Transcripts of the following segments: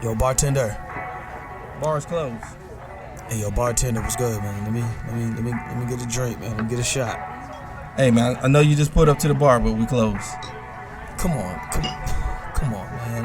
Yo, bartender. Bar's closed. Hey, yo, bartender, what's good, man? Let me get a drink, man. Let me get a shot. Hey, man, I know you just pulled up to the bar, but we closed. Come on, man.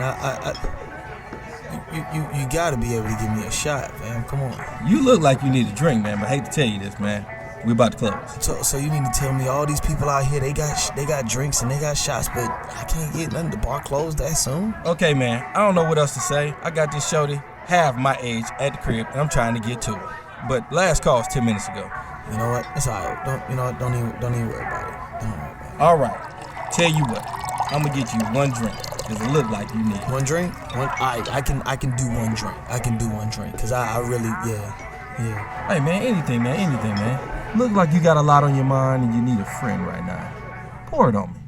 You gotta be able to give me a shot, man. Come on. You look like you need a drink, man, but I hate to tell you this, man. We about to close. So you mean to tell me all these people out here, they got drinks and they got shots, but I can't get nothing. The bar closed that soon? Okay, man, I don't know what else to say. I got this shorty half my age at the crib, and I'm trying to get to her. But last call was 10 minutes ago. You know what? It's all right. Don't even worry about it. Don't worry about it. All right. Tell you what, I'm gonna get you one drink, because it look like you need one drink. I can do one drink. I can do one drink, cause I really yeah. Hey, man, anything, man. Look like you got a lot on your mind and you need a friend right now. Pour it on me.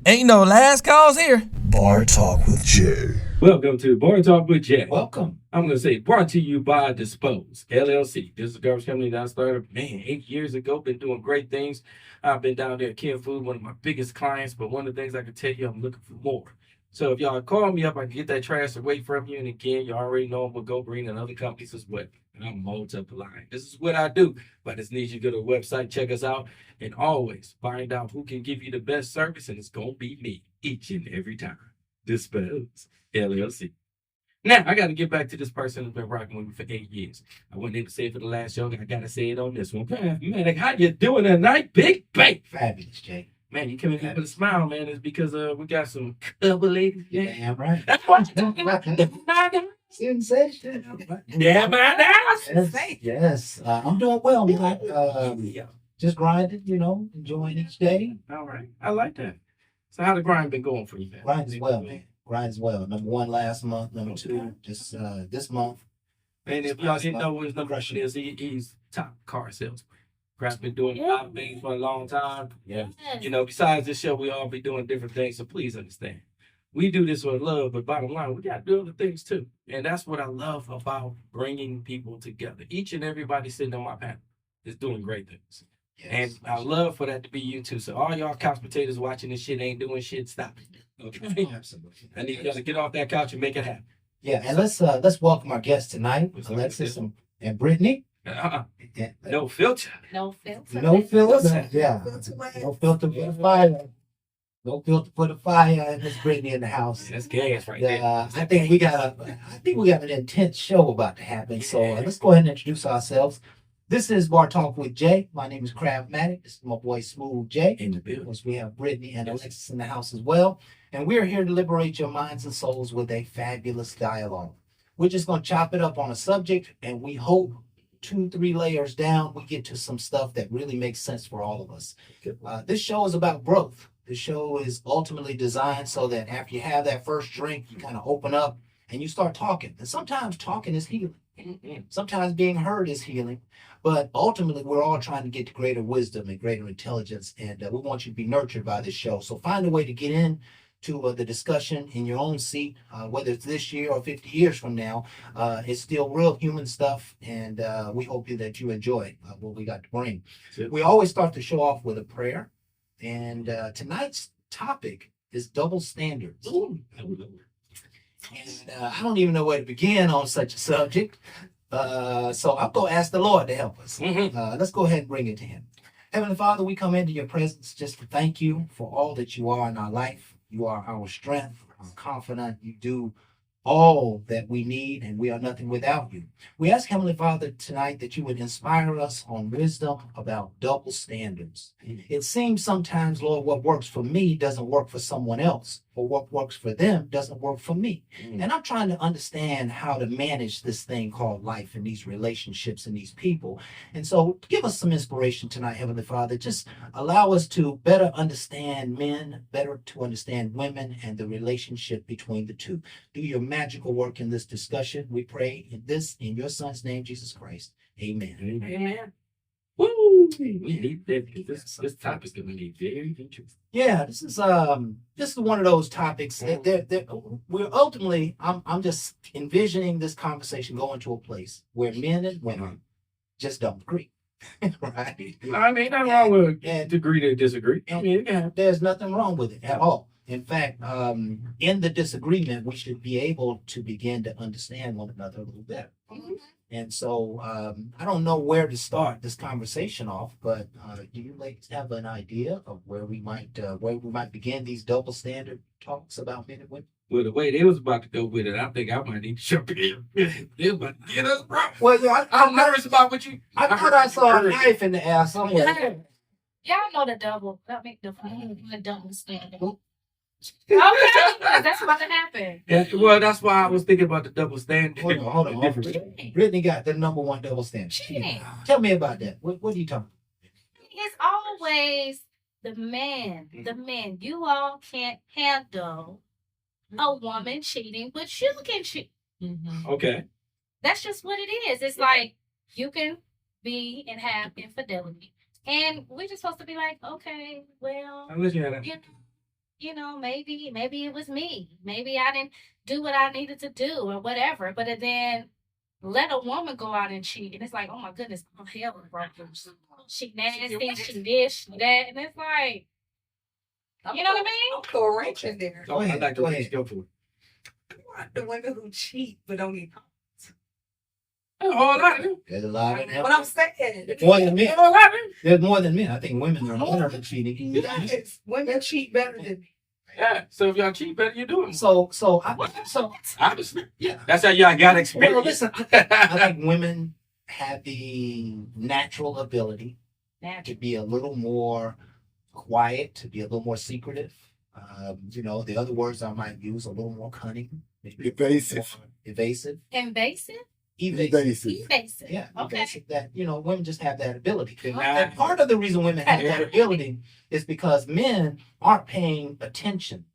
Ain't no last calls here. Bar Talk with Jay. Welcome to Bar Talk with Jay. Welcome. I'm going to say brought to you by Dispose, LLC. This is a garbage company that I started, 8 years ago. Been doing great things. I've been down there at Ken Food, one of my biggest clients. But one of the things I can tell you, I'm looking for more. So if y'all call me up, I can get that trash away from you. And again, you already know I'm with Go Green and other companies as well. And I'm multiplying. This is what I do. But it's need you to go to the website, check us out, and always find out who can give you the best service. And it's going to be me each and every time. Dispose, LLC. Now, I got to get back to this person who's been rocking with me for 8 years. I wasn't able to say it for the last show. I got to say it on this one. Man, how you doing tonight, Big Bang? Fabulous, Jay. Man, you come in here with a smile, man. It's because we got some couple ladies. Yeah, right. That's what Sensation. yeah, man. Yes. I'm doing well, man. Just grinding, enjoying each day. All right. I like that. So how the grind been going for you, man? Grind as well, man. Grind as well. Number 1 last month. Number 2 just this month. And if y'all didn't know what his number one is, he's top car salesman. Crap's been doing a lot of things for a long time. Yeah. Besides this show, we all be doing different things. So please understand. We do this with love, but bottom line, we got to do other things too. And that's what I love about bringing people together. Each and everybody sitting on my panel is doing great things. Yes. And I love for that to be you too. So all y'all couch potatoes watching this shit ain't doing shit, stop it. Okay? Absolutely. I need y'all to get off that couch and make it happen. Yeah, and let's welcome our guests tonight, Alexis and Brittany. No filter. No filter. No filter. Yeah. No filter for the fire. No filter for the fire, and Miss Brittany in the house. That's gas right there. I think we got an intense show about to happen. So let's go ahead and introduce ourselves. This is Bar Talk with Jay. My name is Craftmatic. This is my boy Smooth Jay. In the building. We have Brittany and Alexis in the house as well. And we're here to liberate your minds and souls with a fabulous dialogue. We're just going to chop it up on a subject, and we hope 2-3 layers down, we get to some stuff that really makes sense for all of us. This show is about growth. The show is ultimately designed so that after you have that first drink, you kind of open up and you start talking. And sometimes talking is healing. Sometimes being heard is healing. But ultimately, we're all trying to get to greater wisdom and greater intelligence. And we want you to be nurtured by this show. So find a way to get in to the discussion in your own seat, whether it's this year or 50 years from now. It's still real human stuff. And we hope that you enjoy what we got to bring. We always start the show off with a prayer. And tonight's topic is double standards. And I don't even know where to begin on such a subject. So I'm going to ask the Lord to help us. Let's go ahead and bring it to him. Heavenly Father, we come into your presence just to thank you for all that you are in our life. You are our strength, our confidant. You do all that we need, and we are nothing without you. We ask, Heavenly Father, tonight that you would inspire us on wisdom about double standards. It seems sometimes, Lord, what works for me doesn't work for someone else, or what works for them doesn't work for me. And I'm trying to understand how to manage this thing called life and these relationships and these people. And so give us some inspiration tonight, Heavenly Father. Just allow us to better understand men, better to understand women, and the relationship between the two. Do your magical work in this discussion. We pray in your Son's name, Jesus Christ. Amen. Amen. Woo! We need that. This topic is going to be very interesting. Yeah, this is one of those topics that we're ultimately. I'm just envisioning this conversation going to a place where men and women just don't agree. Right? I mean, nothing wrong with agree to disagree. There's nothing wrong with it at all. In fact, in the disagreement, we should be able to begin to understand one another a little better. And so I don't know where to start this conversation off, but do you ladies have an idea of where we might begin these double standard talks about men and women? Well, the way they was about to go with it, I think I might need to jump in. They was about to get us, bro. Well, yeah, I'm nervous about what you. I thought I saw a knife in the air somewhere. Y'all know the double. That make the double standard. Okay, 'cause that's about to happen. Yeah, well, that's why I was thinking about the double standard. Hold on. Brittany got the number one double standard. Cheating. Tell me about that. What are you talking It's always the man. The men. You all can't handle a woman cheating, but you can cheat. Okay. That's just what it is. It's like you can be and have infidelity, and we're just supposed to be like, okay, well, Unless you had that. maybe it was me. Maybe I didn't do what I needed to do or whatever. But then let a woman go out and cheat, and it's like, oh my goodness, oh, hell broke loose. She nasty, she this, she that, and it's like, you know what I mean? I'll throw a wrench in there. Oh, I'd like to Go ahead. go for it. The women who cheat but don't need A whole lot of them. There's a lot of what I'm saying. more than men. A whole lot of them. There's more than men. I think women are more than cheating. Yes, women cheat better than me. Yeah. So if y'all cheat better, you do it. So Obviously. yeah. That's how y'all got Well, experience. listen, I think women have the natural ability to be a little more quiet, to be a little more secretive. The other words I might use, a little more cunning, maybe Evasive. more evasive. Invasive? Evasive. Evasive. Yeah, Okay. evasive. That women just have that ability. Nah. And part of the reason women have that ability is because men aren't paying attention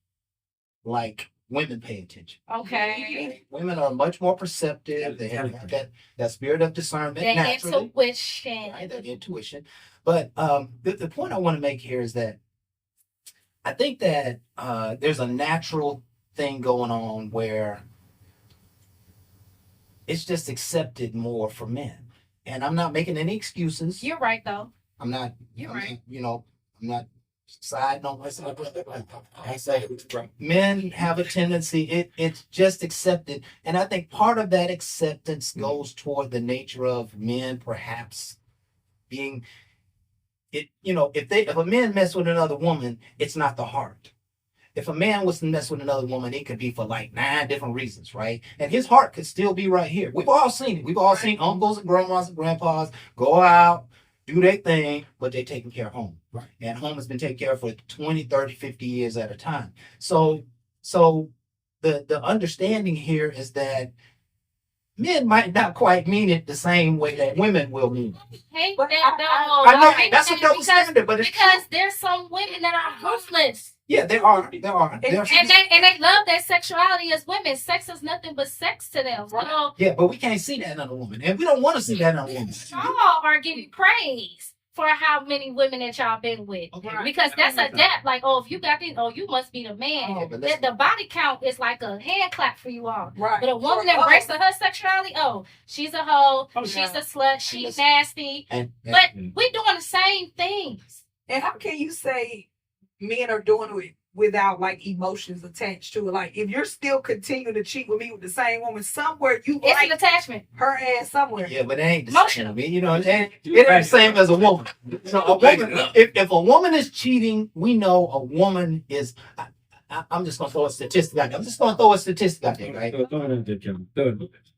like women pay attention. Okay. Women are much more perceptive. They have that spirit of discernment The naturally. intuition. Right, that intuition. But the point I want to make here is that I think that there's a natural thing going on where it's just accepted more for men. And I'm not making any excuses. You're right, though. I'm not, You're I'm right. not, I'm not siding on myself. I say men have a tendency, it's just accepted. And I think part of that acceptance goes toward the nature of men perhaps being if a man mess with another woman, it's not the heart. If a man was to mess with another woman, it could be for like 9 different reasons, right? And his heart could still be right here. We've all seen it. We've all seen uncles and grandmas and grandpas go out, do their thing, but they're taking care of home. Right. And home has been taken care of for 20, 30, 50 years at a time. So the understanding here is that men might not quite mean it the same way that women will mean it. Hate But that, though. I know hate that's a that double standard, but it's because there's some women that are ruthless. yeah, there are. There are. And they love their sexuality as women. Sex is nothing but sex to them. So Yeah, but we can't see that in a woman, and we don't want to see that in a woman. y'all are getting praise for how many women that y'all been with. Okay. Because that's a depth. Like, oh, if you got these, oh, you must be the man. Oh, but listen. The body count is like a hand clap for you all. Right. But a woman that embraces her sexuality, oh, she's a hoe, she's a slut, she's nasty. And But we're doing the same things. And how can you say men are doing it without like emotions attached to it? Like if you're still continuing to cheat with me with the same woman, somewhere you It's an like attachment. her ass somewhere. yeah, but it ain't the Emotional. same. It ain't the same as a woman. So a woman, if a woman is cheating, we know a woman is. I'm just gonna throw a statistic out there. I'm just gonna throw a statistic out there, right?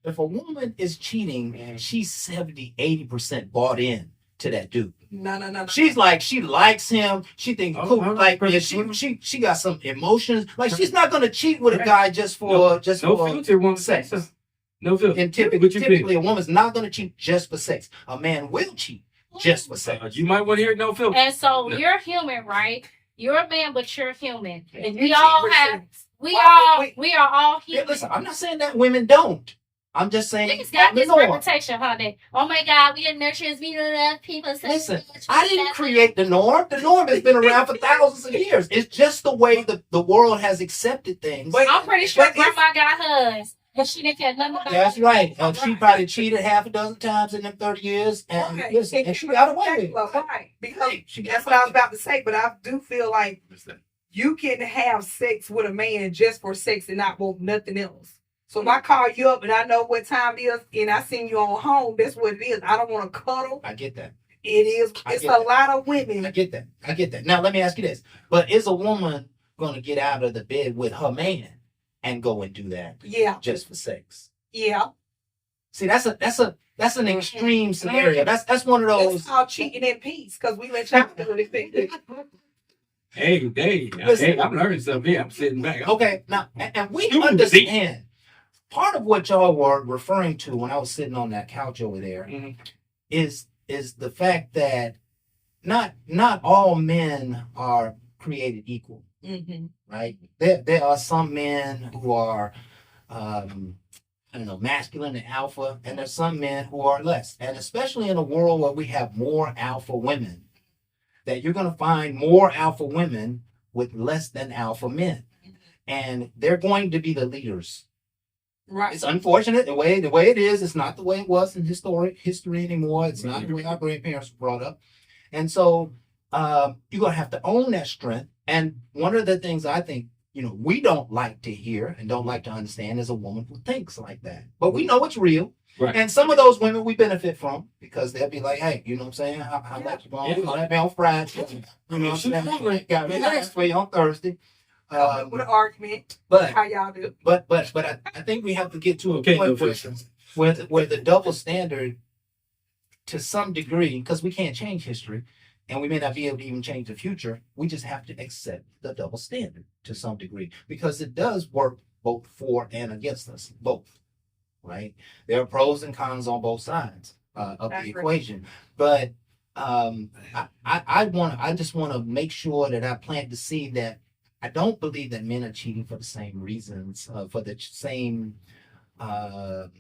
If a woman is cheating, she's 70, 80% bought in to that dude. No. She's like, she likes him. She thinks Oh, cool. oh, Like, oh, yeah, she got some emotions. Like, she's not gonna cheat with a guy just for No filter, woman. sex. No filter. And What you typically, a woman's not gonna cheat just for sex. A man will cheat just for think? sex. You might want to hear no filter. And so No. you're human, right? You're a man, but you're human. And And we you all cheat have, with we Why all, would we are all Yeah, human. listen, I'm not saying that women don't. I'm just saying We just got the this norm. reputation, huh? That, oh my God, we are nurturers, we love people. So Listen, much, I we didn't love create the norm. The norm has been around for thousands of years. It's just the way the world has accepted things. But- I'm pretty sure But if- grandma got hers, and she didn't care nothing about That's it. right. She probably cheated half a dozen times in them 30 years, and Okay. listen, and she got away with it. Right. Because She got that's what I was about to say, but I do feel like you can have sex with a man just for sex and not want nothing else. So if I call you up and I know what time it is and I send you on home, that's what it is. I don't want to cuddle. I get that. It is. It's a lot of women. I get that. I get that. Now let me ask you this: but is a woman going to get out of the bed with her man and go and do that? Yeah. Just for sex? Yeah. See, that's an extreme scenario. That's one of those. It's called cheating in peace because we let y'all do anything. Hey, I'm learning something here. I'm sitting back. Okay, now, and we Student understand part of what y'all were referring to when I was sitting on that couch over there is the fact that not all men are created equal, right? There are some men who are masculine and alpha, and there's some men who are less. And especially in a world where we have more alpha women, that you're going to find more alpha women with less than alpha men. And they're going to be the leaders. Right. It's unfortunate the way it is. It's not the way it was in history anymore. It's not the way our grandparents were brought up. And so you're going to have to own that strength. And one of the things I think, we don't like to hear and don't like to understand is a woman who thinks like that. But we know it's real. Right. And some of those women we benefit from because they'll be like, hey, you know what I'm saying? How much you want? Let me on Friday. You know what I'm saying? Got me next for you on Thursday. With an argument. But how y'all do? But I think we have to get to a point where the double standard, to some degree, because we can't change history, and we may not be able to even change the future. We just have to accept the double standard to some degree because it does work both for and against us, both. Right? There are pros and cons on both sides of the equation, but I just want to make sure that I plant the seed that I don't believe that men are cheating for the same reasons, for the same, the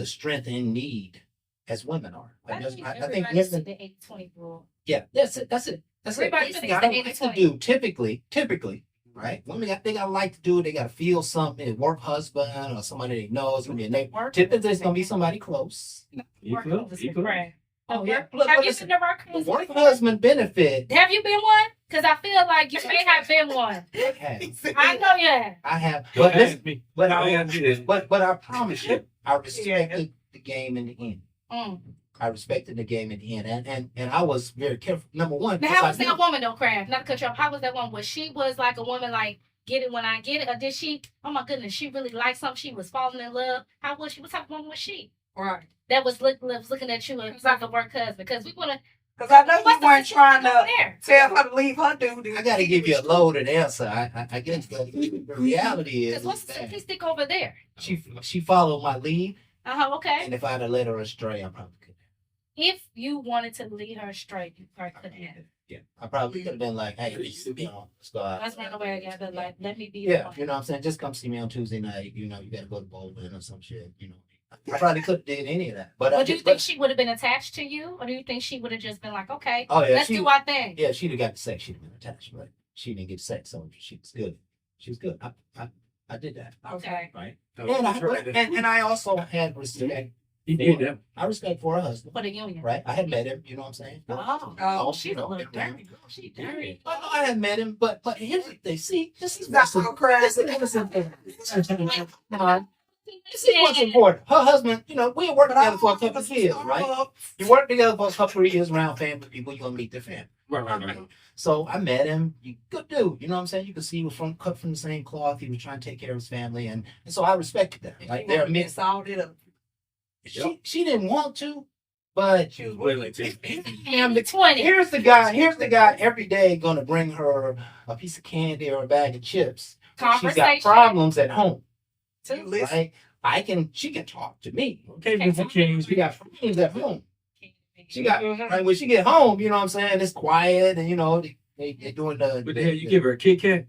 strength and need as women are. I think women. The 80-20 rule. Yeah, that's it. That's Everybody it. sees I the don't like to do typically, right? Women, they gotta like to do it. They gotta feel something. A work husband or somebody they know is gonna be a neighbor. Typically, it's gonna be somebody close. Equal. Oh yeah. Have you been to work the work husband benefit. Have you been one? Because I feel like you may have been one. I know you have. I have. But I promise you, I respected the game in the end. I respected the game in the end, and I was very careful. Number one, now how was that woman though, Craft? Not to cut you off. How was that woman? Was she like a woman like get it when I get it, or did she? Oh my goodness, she really liked something. She was falling in love. How was she? What type of woman was she? Right. That was looking at you and like a work husband because we want to. Because I know you weren't trying to tell her to leave her dude. I got to give you a loaded answer. I guess the reality is. Because what's the statistic over there? She followed my lead. Okay. And if I'd have led her astray, I probably could have. If you wanted to lead her straight, you probably could have. Yeah, I probably could have been like, hey, let's go out. Let's run away together. Like, let me be. Yeah, you know what I'm saying? Just come see me on Tuesday night. You got to go to bowling or some shit. I probably could have did any of that. But do you think she would have been attached to you? Or do you think she would have just been like, okay, let's do our thing? Yeah, she'd have got the sex. She'd have been attached, but she didn't get sex, so she was good. She was good. I did that. Okay. Right. And I also had respect. He did that. I respect for her husband. For the union. Right. I had met him, you know what I'm saying? She's a little dirty. She's dirty. No, I had met him, but here's the thing. See, this is what's important. Her husband, we worked together for a couple of years, right? You work together for a couple of years around family people, you're going to meet their family. Right. So I met him. Good dude. You know what I'm saying? You could see he was cut from the same cloth. He was trying to take care of his family. And so I respected that. Like, they're mixed. She didn't want to, but she was willing to. Here's the guy every day going to bring her a piece of candy or a bag of chips. She's got problems at home. Right? She can talk to me. Okay, Mr. King. She got problems at home. When she get home, you know what I'm saying? It's quiet and they're doing the. What the hell? You give her a Kit Kat?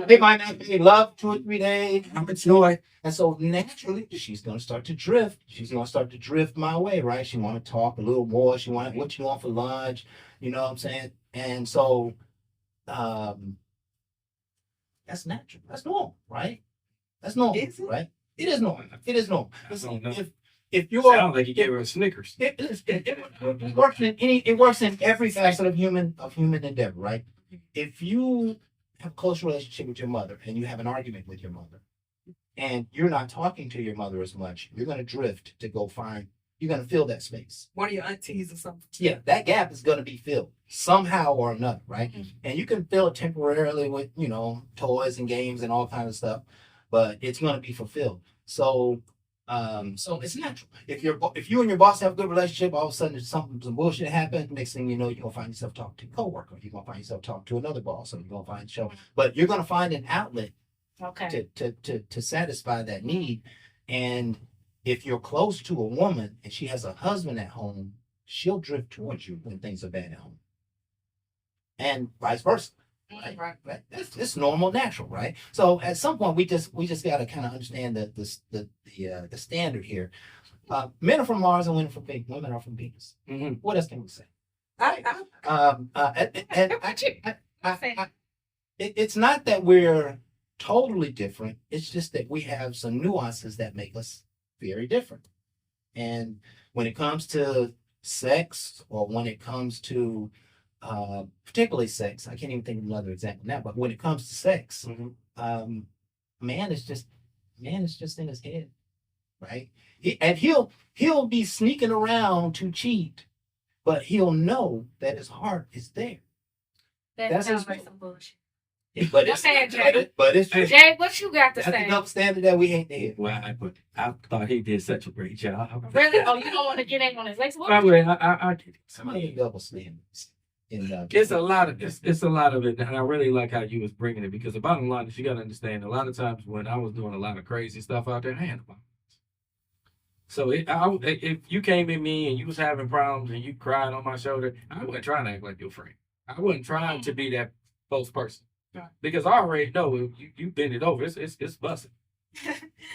They might not be loved 2 or 3 days. How much joy? And so naturally, she's gonna start to drift. She's gonna start to drift my way, right? She want to talk a little more. She want what you want for lunch. You know what I'm saying? And so, that's natural. That's normal, right? That's normal, right? It is normal. It is normal. If you sound like you gave her a Snickers. It works in every facet of human endeavor, right? If you have a close relationship with your mother and you have an argument with your mother and you're not talking to your mother as much, you're going to drift to go find, you're going to fill that space. One of your aunties or something. Yeah, that gap is going to be filled somehow or another, right? And you can fill it temporarily with, toys and games and all kinds of stuff, but it's going to be fulfilled. So it's natural. If you and your boss have a good relationship, all of a sudden some bullshit happen. Next thing you know, you're gonna find yourself talking to a coworker. You're gonna find yourself talking to another boss, or you're gonna find yourself. But you're gonna find an outlet to satisfy that need. And if you're close to a woman and she has a husband at home, she'll drift towards you when things are bad at home, and vice versa. Right. It's normal, natural, right? So at some point, we just got to kind of understand the standard here. Men are from Mars and women are from Venus. What else can we say? It's not that we're totally different. It's just that we have some nuances that make us very different. And when it comes to sex, or when it comes to particularly sex, I can't even think of another example now, but when it comes to sex, man is just in his head, right? He'll be sneaking around to cheat, but he'll know that his heart is there. That sounds like some bullshit. But it's true. Jay, what you got to That's say? the double standard that we ain't there. Well, I thought he did such a great job. Really? Oh, you don't want to get in on his legs? By the way, I did it. Some of the double standards. It's a lot of it, and I really like how you was bringing it, because the bottom line is you got to understand, a lot of times when I was doing a lot of crazy stuff out there, I had boundaries. So if you came at me and you was having problems and you cried on my shoulder, I wasn't trying to act like your friend. I wasn't trying to be that close person, because I already know if you bend it over, it's busting.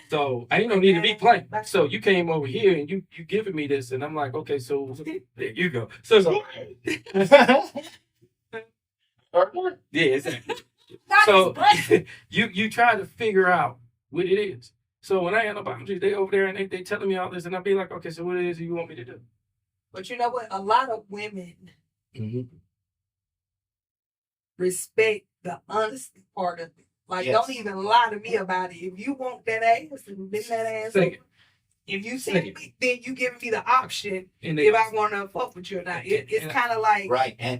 So I ain't no need to be playing. So you came over here and you giving me this, and I'm like, okay, so there you go. So yeah, exactly. So you try to figure out what it is. So when I have no boundaries, they over there and they telling me all this, and I'll be like, okay, so what it is you want me to do? But you know what? A lot of women respect the honesty part of it. Like, don't even lie to me about it. If you want that ass and bend that ass over, if you see me, then you giving me the option if I want to fuck with you or not. It's kind of like,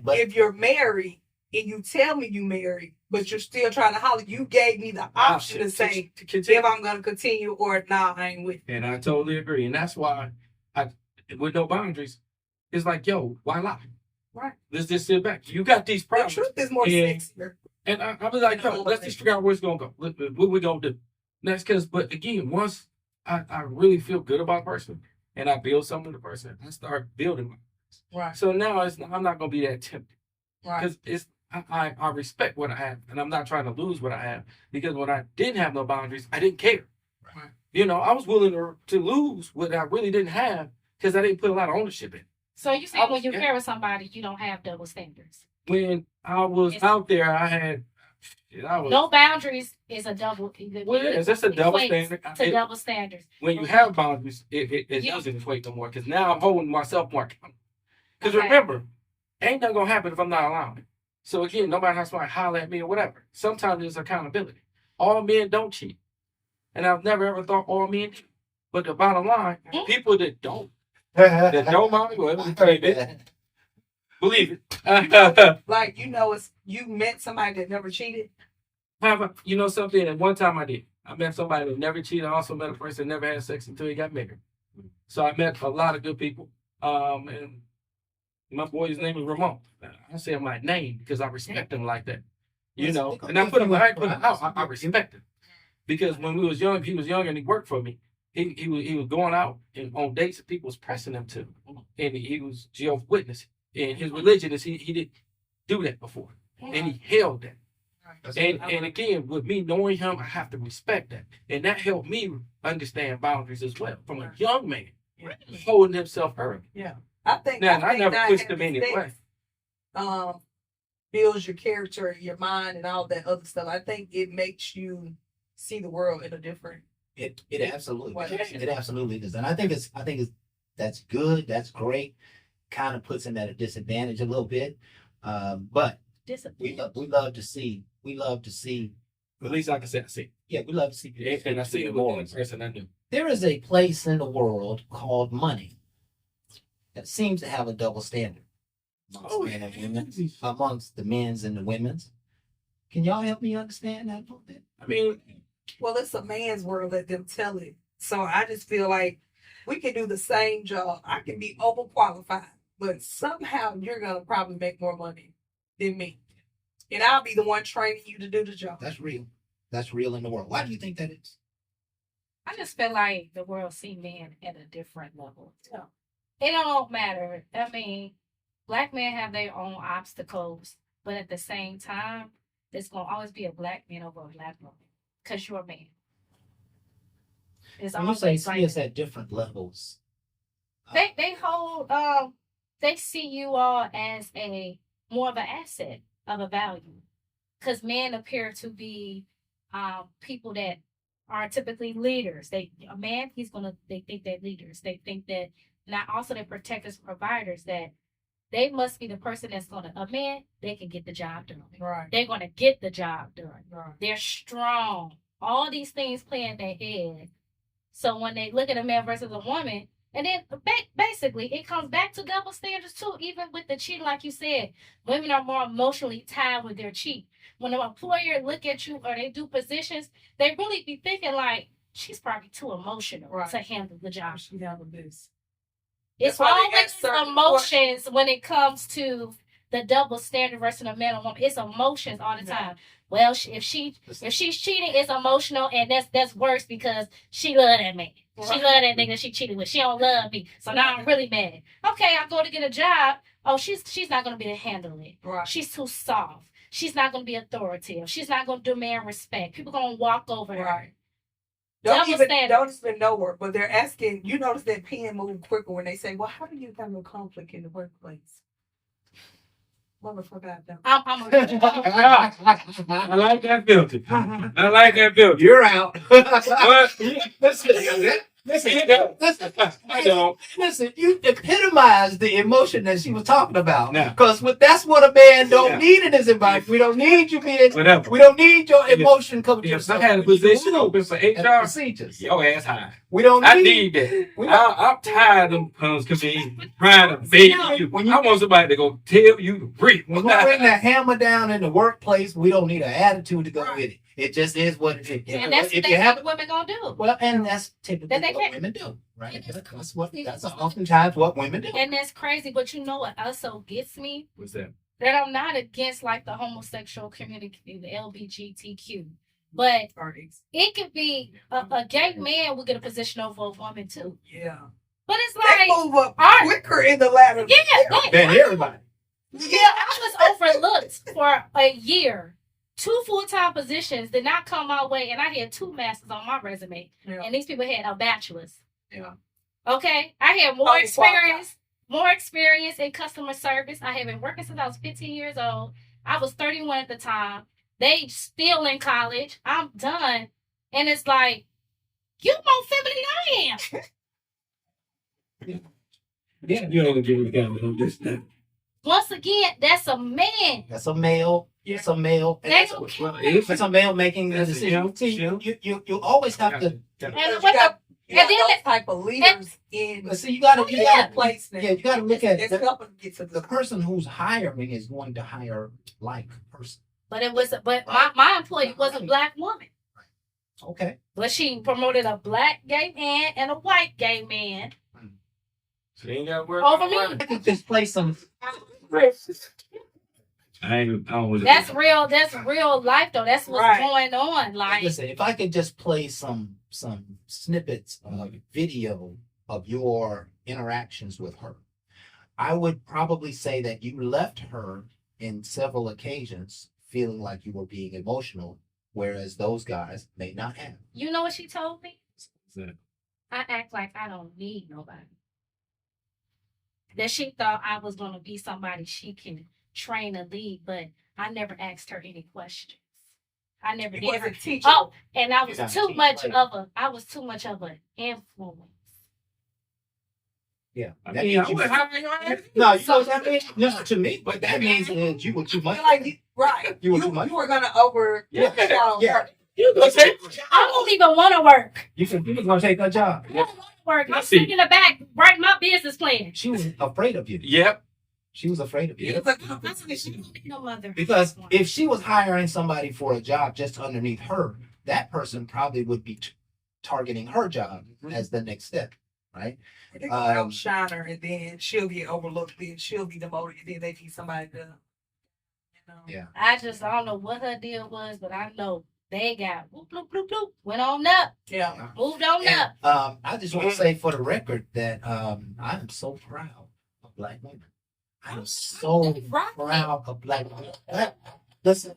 but if you're married and you tell me you married, but you're still trying to holler, you gave me the option to say if I'm going to continue or nah, I ain't with you. And I totally agree. And that's why with no boundaries, it's like, yo, why lie? Right. Let's just sit back. You got these problems. The truth is more sexier. And I was like, yo, let's just figure out where it's going to go. What we going to do. That's because, but again, once I really feel good about a person and I build something with the person, I start building my person. Right. So now I'm not going to be that tempted. Right. Because I respect what I have, and I'm not trying to lose what I have, because when I didn't have no boundaries, I didn't care. Right. I was willing to lose what I really didn't have because I didn't put a lot of ownership in. So you say when you care with somebody, you don't have double standards. When I was out there, I had no boundaries is a double. Well, it is. It's a double standard. It's a double standard. When you have boundaries, it doesn't equate no more, because now I'm holding myself more accountable. Because remember, ain't nothing gonna happen if I'm not allowing it. So again, nobody has to holler at me or whatever. Sometimes there's accountability. All men don't cheat, and I've never ever thought all men cheat. But the bottom line, people that don't mind, believe it. Like, you met somebody that never cheated. Something? And one time I did. I met somebody that never cheated. I also met a person that never had sex until he got married. So I met a lot of good people. And my boy's name is Ramon. I say him like name because I respect him like that. And I put him out. I respect him. Because when we was young, he was young and he worked for me. He was going out and on dates that people was pressing him to. And he was Jehovah's Witness. And his religion is he didn't do that before. And he held that. And again, with me knowing him, I have to respect that. And that helped me understand boundaries as well. From a young man, holding himself early. Yeah. I think I never pushed him anyway. Builds your character, your mind, and all that other stuff. I think it makes you see the world in a different. It absolutely it absolutely does, and I think that's good. That's great. Kind of puts him at a disadvantage a little bit, but discipline. We love to see. At least I can say I see. Yeah, we love to see. And I see it more in person I knew. There is a place in the world called money that seems to have a double standard amongst men and women, amongst the men's and the women's. Can y'all help me understand that a little bit? I mean, Well, it's a man's world. Let them tell it. So I just feel like we can do the same job. I can be overqualified, but somehow you're gonna probably make more money than me, and I'll be the one training you to do the job. That's real. That's real in the world. Why do you think that is? I just feel like the world see men at a different level. So it don't matter. I mean, black men have their own obstacles, but at the same time, there's gonna always be a black man over a black woman because you're a man. It's When you say always see like us at different levels, they hold they see you all as a more of an asset of a value because men appear to be people that are typically leaders. They think they're leaders. They think that not also they're protectors, providers, that they must be the person that's a man, they can get the job done. Right. They're gonna get the job done. Right. They're strong. All these things play in their head. So when they look at a man versus a woman, and then basically it comes back to double standards too. Even with the cheating, like you said, women are more emotionally tied with their cheat. When an employer look at you or they do positions, they really be thinking like, she's probably too emotional to handle the job. She handle this. It's always emotions when it comes to the double standard versus a man or woman. It's emotions all the time. Well, if she's cheating, it's emotional, and that's worse because she love that man. She love that nigga she cheated with. She don't love me, so now I'm really mad. Okay, I go to get a job. Oh, she's not gonna be able to handle it. Right. She's too soft. She's not gonna be authoritative. She's not gonna demand respect. People gonna walk over her. Right. Don't even know her, but they're asking. You notice that pen move quicker when they say, "Well, how do you handle conflict in the workplace?" Motherfucker, I like that filter. I like that filter. You're out. Listen, Listen, you epitomized the emotion that she was talking about. Yeah. Because that's what a man don't need in his environment. We don't need you being. Whatever. We don't need your emotion coming to If I yourself. had a position open for HR, procedures. your ass high. We don't I need that. I'm tired of them punks trying to bait you. I want somebody to go tell you to breathe. When we bring that hammer down in the workplace, we don't need an attitude to go with it. It just is what it is. And that's what women gonna do. Well, and that's typically what women do, right? That's oftentimes what women do. And that's crazy. But you know what also gets me? What's that? That I'm not against like the homosexual community, the LGBTQ. But it could be a gay man will get a position over a woman too. Yeah. But it's like they move up quicker in the ladder. Than everybody. Yeah, I was overlooked for a year. 2 full-time positions did not come my way, and I had 2 masters on my resume. Yeah. And these people had a bachelor's. Yeah. Okay? I had more experience in customer service. I had been working since I was 15 years old. I was 31 at the time. They still in college. I'm done. And it's like, you more feminine than I am. Yeah, you ain't gonna give me this. Once again, that's a man. That's a male. Yeah. It's a male. It's a male making the decision. You always have to. And those type of leaders in. See, you gotta place. Yeah, you gotta look at the person who's hiring is going to hire like person. But my employee was a black woman. Okay. But she promoted a black gay man and a white gay man. So they ain't got to work over me. I could just play some. That's real. That's real life, though. That's what's going on. Like, listen, if I could just play some snippets of video of your interactions with her, I would probably say that you left her in several occasions feeling like you were being emotional, whereas those guys may not have. You know what she told me? That? I act like I don't need nobody. That she thought I was going to be somebody she can train and lead, but I never asked her any questions. I never did. Her. Oh, and I was too much of an influence. Yeah. No, to me, but that means that you were too much. Right. You You, were too much. you were gonna overshadow Yeah. her. You gonna take I don't even want to work. You said you was gonna take her job. I don't want to work. I'm Let's see. sitting in the back writing my business plan. She was afraid of you. Yep. She was afraid of you. It's a I said, she competition. don't need no mother. Because if she was hiring somebody for a job just underneath her, that person probably would be targeting her job as the next step, right? They gonna outshine her, and then she'll get overlooked. Then she'll be demoted. And then they need somebody to, Yeah. I don't know what her deal was, but I know they got whoop, bloop, bloop, bloop, went on up, yeah. moved on And, up. I just want to say for the record that I am so proud of Black women. I am so proud of Black women. Listen,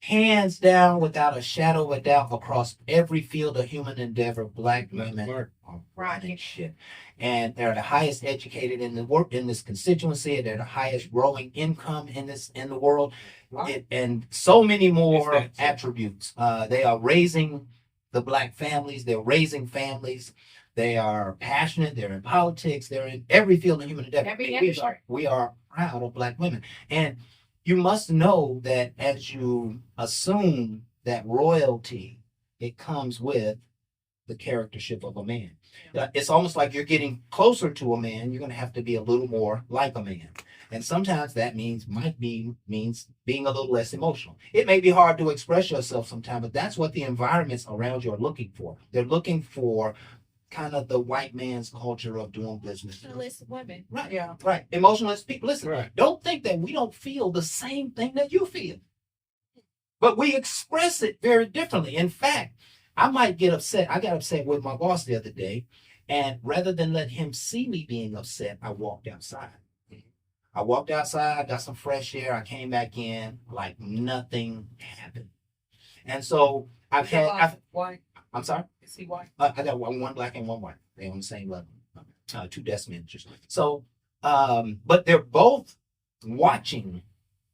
hands down, without a shadow of a doubt, across every field of human endeavor, Black women are running shit. And they're the highest educated in the work in this constituency. They're the highest growing income in the world, and so many more attributes. They are raising the Black families. They're raising families. They are passionate. They're in politics. They're in every field of human endeavor. We are proud of Black women. And you must know that as you assume that royalty, it comes with the charactership of a man. It's almost like you're getting closer to a man. You're going to have to be a little more like a man. And sometimes that means being a little less emotional. It may be hard to express yourself sometimes, but that's what the environments around you are looking for. They're looking for kind of the white man's culture of doing business. Emotionalist women. Right. Yeah. Right. Emotionless people. Listen, Right. don't think that we don't feel the same thing that you feel. But we express it very differently. In fact, I might get upset. I got upset with my boss the other day. And rather than let him see me being upset, I walked outside. I walked outside, got some fresh air. I came back in like nothing happened. And so White. I'm sorry? Is he white? I got one black and one white. They're on the same level. 2 desk managers. So, but they're both watching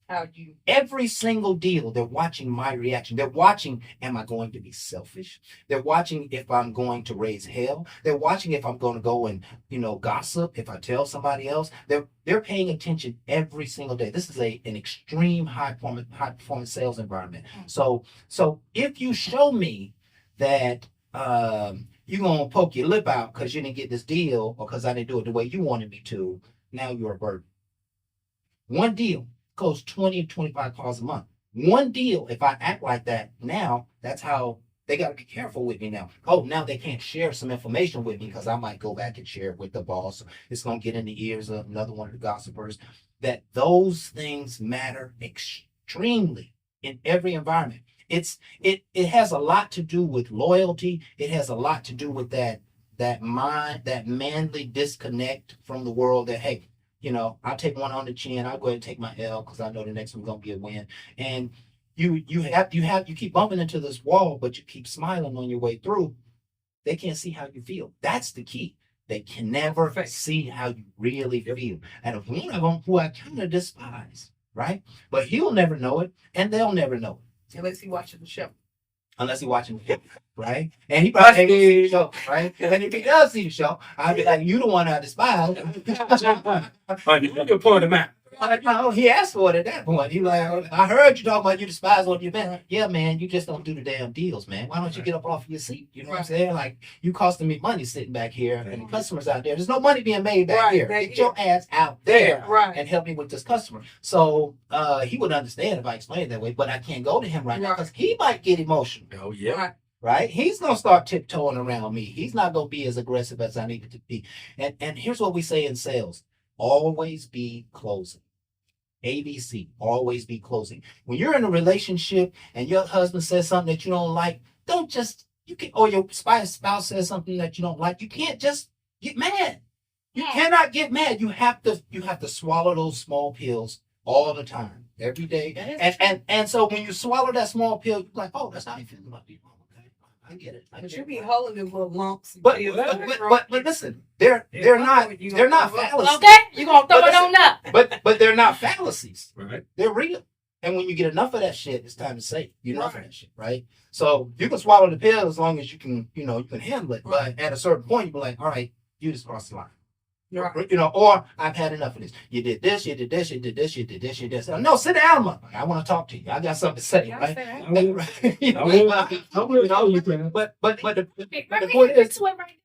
How you? every single deal. They're watching my reaction. They're watching, am I going to be selfish? They're watching if I'm going to raise hell. They're watching if I'm going to go and, gossip, if I tell somebody else. They're paying attention every single day. This is an extreme high performance sales environment. So if you show me that you're going to poke your lip out because you didn't get this deal or because I didn't do it the way you wanted me to, now you're a burden. One deal goes 20 to 25 calls a month. One deal, if I act like that, now that's how they got to be careful with me now. Oh, now they can't share some information with me because I might go back and share it with the boss. It's going to get in the ears of another one of the gossipers. That those things matter extremely in every environment. It has a lot to do with loyalty. It has a lot to do with that manly disconnect from the world that, hey, I'll take one on the chin. I'll go ahead and take my L because I know the next one's gonna be a win. And you keep bumping into this wall, but you keep smiling on your way through. They can't see how you feel. That's the key. They can never see how you really feel. And if one of them who I kind of despise, right? But he'll never know it, and they'll never know it. Unless he watching the show. Unless he's watching the show, right? And he probably ain't gonna see the show, right? And if he does see the show, I'll be like, you the one I despise. You can point him out. No, he asked for it at that point. He like, I heard you talking about you despise what you've been. Yeah, man, you just don't do the damn deals, man. Why don't you get up off your seat? You know what I'm saying? Like, you costing me money sitting back here, and the customers out there. There's no money being made back here. Get your ass out there and help me with this customer. So he would understand if I explained it that way, but I can't go to him right now because he might get emotional. Oh, yeah. Right? He's going to start tiptoeing around me. He's not going to be as aggressive as I needed to be. And here's what we say in sales. Always be closing. ABC, always be closing. When you're in a relationship and your husband says something that you don't like, or your spouse says something that you don't like, you can't just get mad. You cannot get mad. You have to swallow those small pills all the time, every day. And so when you swallow that small pill, you're like, oh, that's how you feel about people. I get it. But you be holding them little lumps. But listen, they're not fallacies. Okay, you gonna throw it on up. But they're not fallacies. Right. They're real. And when you get enough of that shit, it's time to say you're enough of that shit, right? So you can swallow the pill as long as you can, you can handle it. But at a certain point, you be like, all right, you just crossed the line. Right. You know, or I've had enough of this. You did this, you did this, you did this, you did this, you did this. No, sit down, motherfucker. I want to talk to you. I got something to say, Y'all right? say that. Right. You know, I will tell you, man. but the We're point getting is, into it right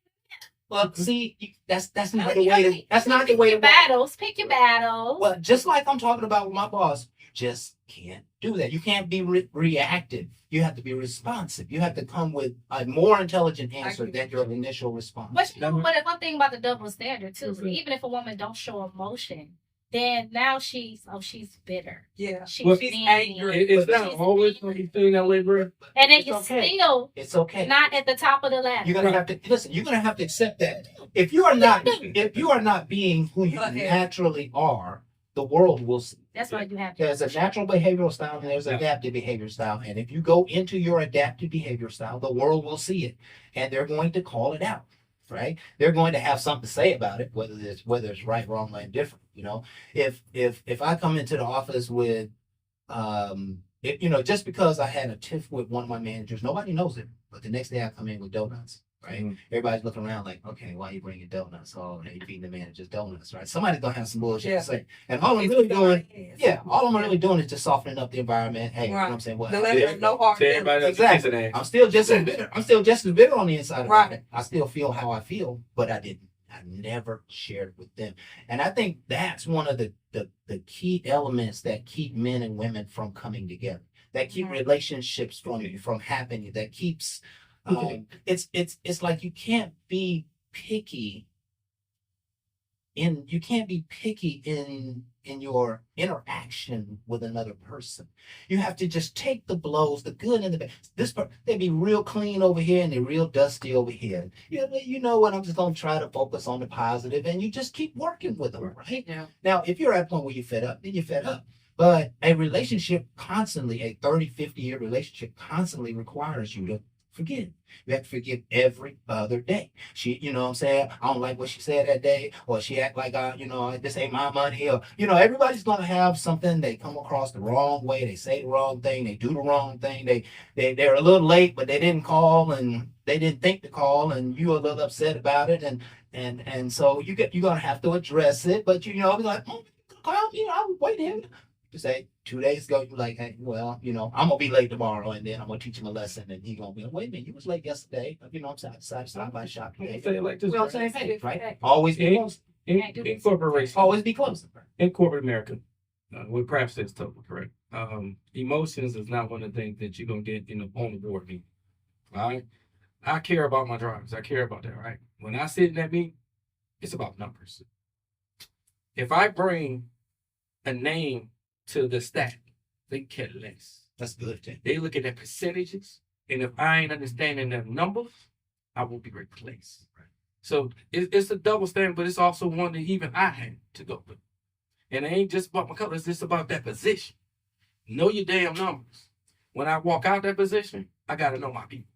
well, see, that's now. not the way to, that's not the Pick way your to. battles. Pick your battles. Well, just like I'm talking about with my boss, you just can't do that. You can't be reactive. You have to be responsive. You have to come with a more intelligent answer than your initial response. But you know what? One thing about the double standard too, Mhm. even if a woman don't show emotion, then now she's bitter. Yeah. She's Well, She's mean. angry. It's She's not always mean. when you feel that way, bro. And then It's you're okay. still It's okay. not at the top of the ladder. You're gonna have to listen. You're gonna have to accept that. If you are not being who you Go ahead. naturally are, the world will see. That's why you have to. There's a natural behavioral style and there's Yeah. adaptive behavior style. And if you go into your adaptive behavior style, the world will see it and they're going to call it out. Right? They're going to have something to say about it, whether it's right, wrong, or indifferent. You know, if I come into the office with just because I had a tiff with one of my managers, nobody knows it. But the next day I come in with donuts, right? Mhm. Everybody's looking around like, okay, why are you bringing donuts? Oh, hey, you feeding the managers donuts, right? Somebody's gonna have some bullshit Yeah. to say. And all I'm really doing, all I'm really doing is just softening up the environment. Hey, you know what I'm saying? What? The letter of no hard To everybody else, Exactly. listen, I'm still just as bitter. I'm still just as bitter on the inside about Right. it. I still feel how I feel, but I didn't. I never shared with them. And I think that's one of the key elements that keep men and women from coming together, that keep Mhm. relationships from happening, that keeps it's like you can't be picky in your interaction with another person. You have to just take the blows, the good and the bad. They be real clean over here and they're real dusty over here. You know what? I'm just gonna try to focus on the positive, and you just keep working with them, right? Yeah. Now, if you're at a point where you're fed up, then you're fed up. But a relationship constantly, a 30, 50-year relationship constantly requires you to forgive. You have to forgive every other day. You know what I'm saying? I don't like what she said that day, or she act like, this ain't my money, or, everybody's going to have something. They come across the wrong way. They say the wrong thing. They do the wrong thing. They're a little late, but they didn't call and they didn't think to call, and you're a little upset about it. And so you're going to have to address it, but, be like, call me, I'll wait here. To say 2 days ago, you're like, hey, well, I'm gonna be late tomorrow, and then I'm gonna teach him a lesson, and he's gonna be like, wait a minute, you was late yesterday. I'm saying, I decided to stop by shop today. Say it like this, You know what right? I'm saying? Hey, right? Always be close. In corporation, Always be close. in corporate America, what Kraft says is totally correct. Emotions is not one of the things that you're gonna get on the board meeting. All right, I care about my drivers. I care about that. Right. When I sit in that meeting, it's about numbers. If I bring a name to the stack, they care less. That's good. Too. They look at the percentages, and if I ain't understanding the numbers, I will be replaced. Right. So it's a double standard, but it's also one that even I had to go through. And it ain't just about my color; it's just about that position. Know your damn numbers. When I walk out that position, I gotta know my people.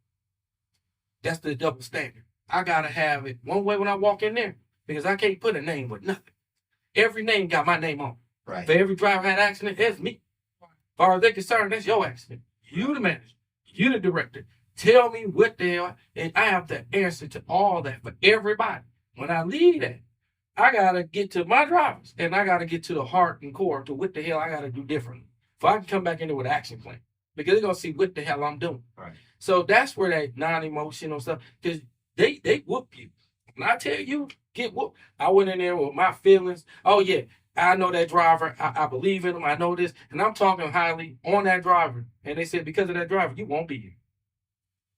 That's the double standard. I gotta have it one way when I walk in there, because I can't put a name with nothing. Every name got my name on it. Right. For every driver had accident, that's me. As far as they're concerned, that's your accident. You the manager. You the director. Tell me what they are, and I have to answer to all that for everybody. When I leave that, I got to get to my drivers, and I got to get to the heart and core to what the hell I got to do differently. So I can come back in there with an action plan, because they're going to see what the hell I'm doing. Right. So that's where that non-emotional stuff, because they whoop you. When I tell you, get whooped, I went in there with my feelings. Oh, yeah. I know that driver. I believe in him. I know this. And I'm talking highly on that driver. And they said, because of that driver, you won't be here.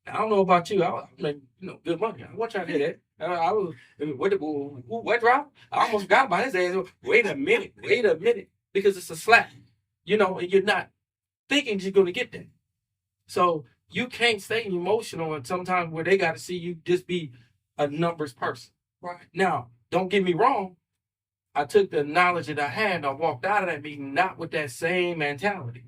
I don't know about you. I make good money. I want y'all to hear that. I was, what driver? I almost got by his ass. Wait a minute. Because it's a slap. And you're not thinking you're going to get that. So you can't stay emotional, and sometimes where they got to see you just be a numbers person. Right. Now, don't get me wrong. I took the knowledge that I had and I walked out of that meeting not with that same mentality.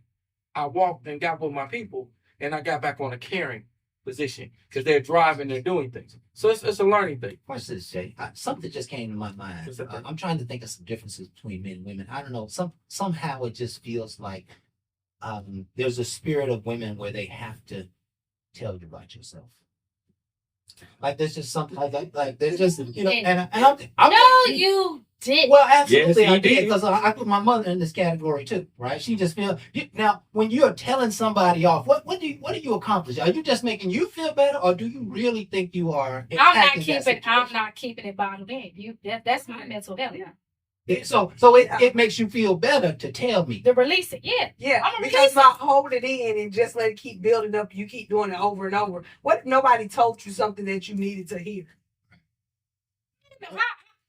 I walked and got with my people, and I got back on a caring position because they're driving, they're doing things. So it's a learning thing. What's this, Jay? Something just came to my mind. I'm trying to think of some differences between men and women. I don't know. Somehow it just feels like there's a spirit of women where they have to tell you about yourself. Like there's just something like there's just and No, you did. well, absolutely, Yes, I he did did. because I put my mother in this category too, right? She just feel now when you're telling somebody off, what do you accomplish? Are you just making you feel better, or do you really think you are? I'm not keeping it bottled in. That's my mental health. So it makes you feel better to tell me. To release it, yeah. Yeah, I'm gonna because release not hold it in and just let it keep building up. You keep doing it over and over. What if nobody told you something that you needed to hear?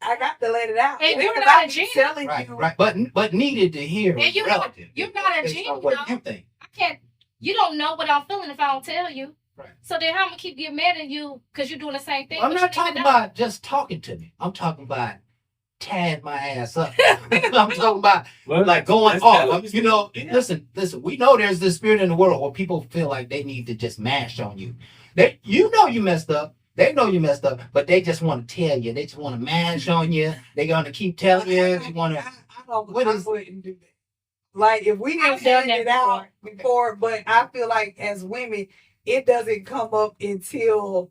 I got to let it out. And you're Because not I a be genius. telling Right, you. right, but needed to hear. And you're not a genius. What do you think? I can't. You don't know what I'm feeling if I don't tell you. Right. So then how am I keep getting mad at you because you're doing the same thing? I'm but not you don't talking even know. about just talking to me. I'm talking about tearing my ass up. I'm talking about Well, like going that's off. kind of- You know, listen. We know there's this spirit in the world where people feel like they need to just mash on you. You know you messed up. They know you messed up, but they just want to tell you. They just want to mash on you. They're gonna keep telling you. They want to. I wouldn't do that. Like if we didn't I've done figure that it out before, but I feel like as women, it doesn't come up until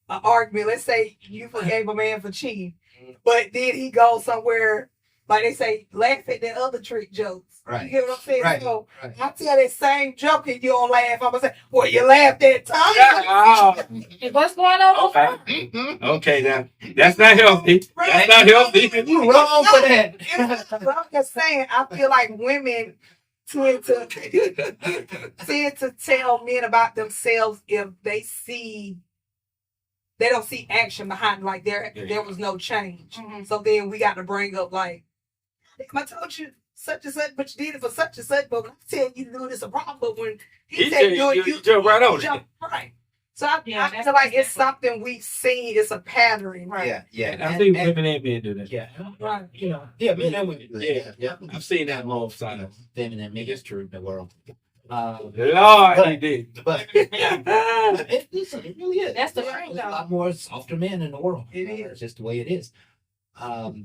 an argument. Let's say you forgave a man for cheating, but then he goes somewhere, like they say, laugh at that other trick jokes. Right. You get what I'm saying? Right. So Right. I tell that same joke and you don't laugh. I'm gonna say, well, you laughed that time. Oh, What's going on? okay. Okay, now that's not healthy. That's not healthy. You wrong for that. But I'm just saying, I feel like women tend to tell men about themselves if they don't see action behind it, like there was no change. Mhm. So then we got to bring up like, I told you such and such, but you did it for such and such, but when I tell you to do this a problem, but when he said do it, you jump right on it. jump right. So I that's feel like it's exactly. something we've seen. It's a pattern. Right. Yeah. I think women and men do that. Yeah. Right. You know. Yeah, men and women do that. Yeah. I've seen that on both sides. Feminine men. It's true in the world. Lord, he did. But listen, it really is. That's the There's thing, a though. lot more softer men in the world. It is. It's just the way it is. So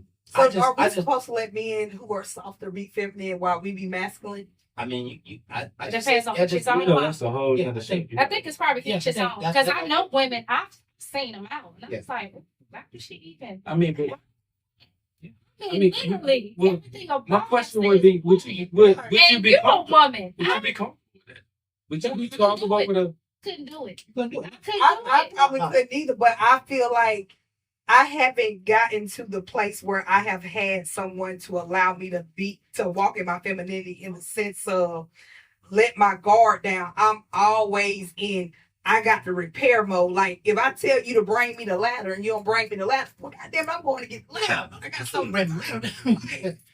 are we supposed to let men who are softer be feminine while we be masculine? I mean, I It just depends on I each just- his own. You know, that's a whole Yeah, other shit. I think it's probably Yeah, each his own that's- because I know women. I've seen them out, and I was Yeah. like, why did she even? I mean, but I mean, I mean, literally, well, everything about my this question is would be, would you and be you're a comfortable? woman. Would you I be comfortable with that? Would you be couldn't comfortable do it. with a? couldn't do it. You couldn't do I it. couldn't I do it. probably couldn't either, but I feel like I haven't gotten to the place where I have had someone to allow me to walk in my femininity in the sense of let my guard down. I'm always in I got the repair mode. Like if I tell you to bring me the ladder and you don't bring me the ladder, well goddamn I'm going to get the ladder. I got something ready.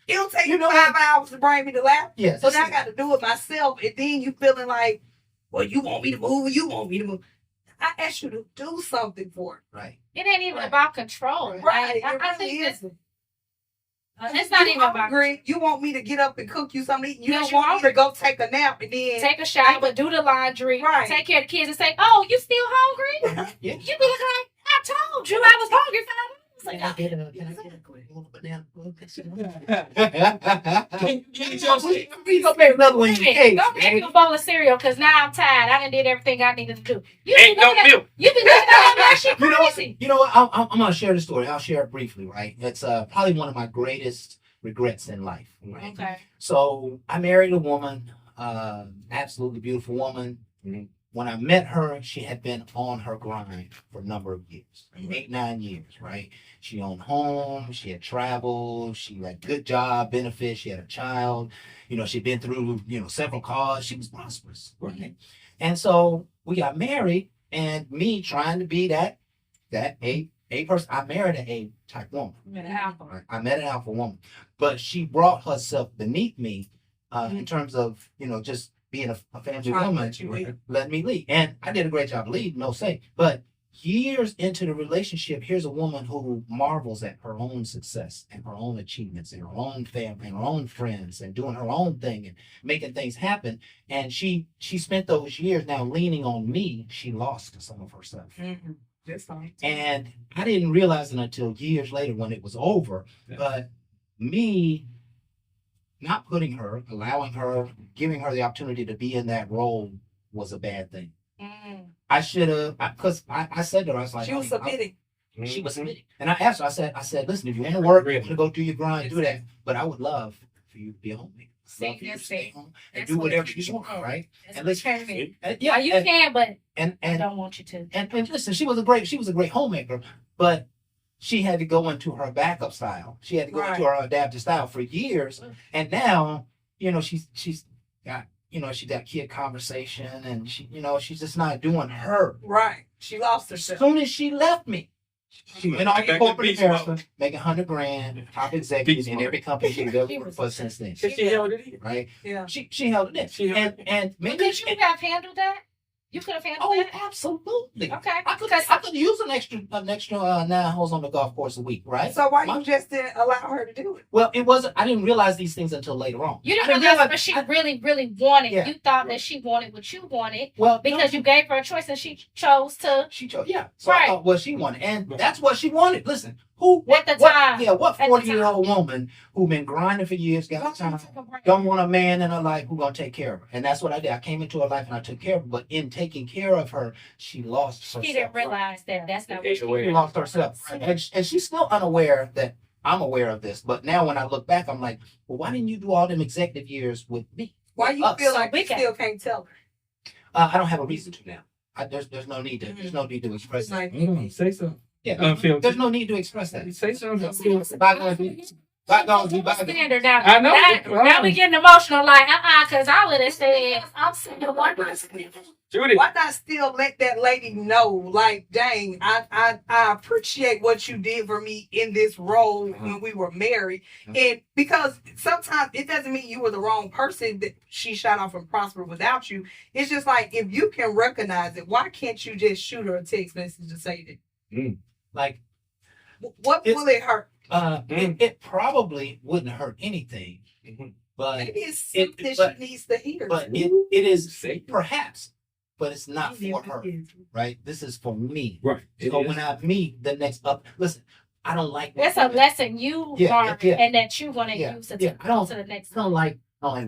It'll take you 5 hours to bring me the ladder. Yeah. So now I got to do it myself. And then you feeling like, well, you want me to move, you want me to move. I asked you to do something for it. Right. It ain't even about control. Right. Like, It I really think isn't. it's not even about hungry. You want me to get up and cook you something to eat. You Yes, don't you want me to go take a nap and then take a shower, do the laundry, Right. take care of the kids, and say, "Oh, you still hungry?" Yeah. You be looking like, "I told you I was hungry 5 minutes Can I ago." get a banana? You go make another one in your case. Go make you a bowl of cereal because now I'm tired. I done did everything I needed to do. You Ain't be no looking at- milk. You be looking at that like she You know what? crazy. You know what? I'm gonna share the story. I'll share it briefly. Right? It's probably one of my greatest regrets in life. Right? Okay. So I married a woman, absolutely beautiful woman. When I met her, she had been on her grind for a number of years, 8, 9 years, right? She owned home, she had traveled, she had good job, benefits, she had a child, she'd been through, several cars, she was prosperous, right? And so we got married, and me trying to be that A person, I married an A type woman. Right? I met an alpha woman, but she brought herself beneath me in terms of, just being a family woman, let me lead. And I did a great job leading, no say. But years into the relationship, here's a woman who marvels at her own success and her own achievements and her own family and her own friends and doing her own thing and making things happen. And she spent those years now leaning on me. She lost some of herself. Mm-hmm. That's fine. And I didn't realize it until years later when it was over. Yeah. But me not putting her, allowing her, giving her the opportunity to be in that role was a bad thing. I should have, because I said to her, I was like, She was submitting. She was submitting. And I asked her, I said, listen, if you want to work, you want to go do your grind, do that. But I would love for you to be a homemaker. Love for you to stay home and do whatever you want, right? That's And what listen, it is. yeah, You can, but I and don't want you to. and listen, she was a great homemaker, but she had to go into her backup style. She had to go into her adaptive style for years, and now she's got she got kid conversation, and she's just not doing her. Right. She lost As herself. soon as she left me, she went on Back to corporate beach America, making $100,000, top executive in every company she's ever worked for since then. She held it in. Right? Yeah. She held it in. She held and But maybe could you have handled that? You could have handled Oh, that. absolutely. Okay. I could use an extra 9 holes on the golf course a week, right? So why you just didn't allow her to do it? Well, it wasn't. I didn't realize these things until later on. You I didn't realize what she really, really wanted. Yeah. You thought that she wanted what you wanted Well, because you gave her a choice and she chose to. she chose. Yeah. So I Right. thought what she wanted, and that's what she wanted. Listen, what At the time. Yeah, what At the 40-year-old woman who been grinding for years, got time, don't want a man in her life who gonna take care of her, and that's what I did. I came into her life and I took care of her. But in taking care of her, she lost herself. She didn't realize that that's not what she She wanted. lost herself, right? And she's still unaware that I'm aware of this. But now when I look back, I'm like, well, why didn't you do all them executive years with me? Why you Us. feel like we you can- still can't tell her? I don't have a reason to now. There's no need to. There's no need to express that. Say something. Yeah, there's no need to express that. Say something. Bygones be bygones. Standard now. I know. Now we getting emotional, like because I would have said I'm single one person. Judy. Why not still let that lady know, like, dang, I appreciate what you did for me in this role when we were married. And because sometimes it doesn't mean you were the wrong person that she shot off and prospered without you. It's just like, if you can recognize it, why can't you just shoot her a text message to say that? Like, What will it hurt? it probably wouldn't hurt anything, but Maybe it's something but- she needs to hear. but it is perhaps, but it's not for her, right? This is for me. Right. So when I meet the next listen, I don't like. It's a lesson you learned and that you want to use to take to the next. I don't like